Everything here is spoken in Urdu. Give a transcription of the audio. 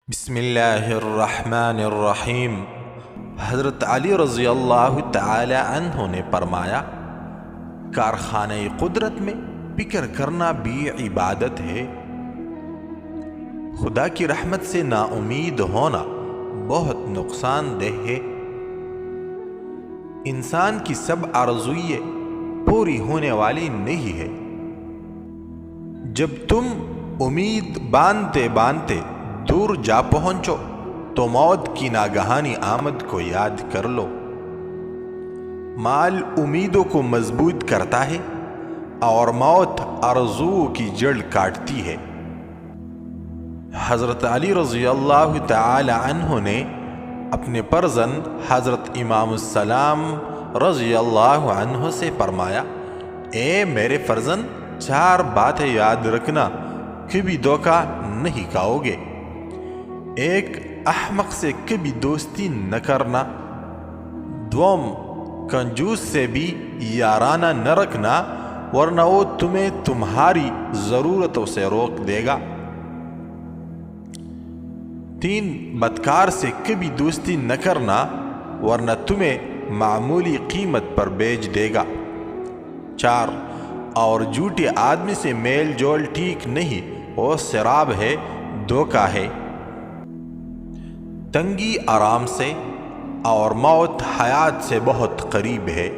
بسم اللہ الرحمن الرحیم۔ حضرت علی رضی اللہ تعالی عنہ نے فرمایا، کارخانہ قدرت میں فکر کرنا بھی عبادت ہے۔ خدا کی رحمت سے نا امید ہونا بہت نقصان دہ ہے۔ انسان کی سب آرزوئیں پوری ہونے والی نہیں ہے۔ جب تم امید باندھتے باندھتے دور جا پہنچو تو موت کی ناگہانی آمد کو یاد کر لو۔ مال امیدوں کو مضبوط کرتا ہے اور موت آرزوؤں کی جڑ کاٹتی ہے۔ حضرت علی رضی اللہ تعالی عنہ نے اپنے فرزند حضرت امام السلام رضی اللہ عنہ سے فرمایا، اے میرے فرزند، 4 باتیں یاد رکھنا، کبھی دھوکہ نہیں کھاؤ گے۔ ایک، احمق سے کبھی دوستی نہ کرنا۔ دوم، کنجوس سے بھی یارانہ نہ رکھنا، ورنہ وہ تمہیں تمہاری ضرورتوں سے روک دے گا۔ 3، بدکار سے کبھی دوستی نہ کرنا، ورنہ تمہیں معمولی قیمت پر بیچ دے گا۔ 4، اور جھوٹے آدمی سے میل جول ٹھیک نہیں، وہ شراب ہے، دھوکہ ہے۔ تنگی آرام سے اور موت حیات سے بہت قریب ہے۔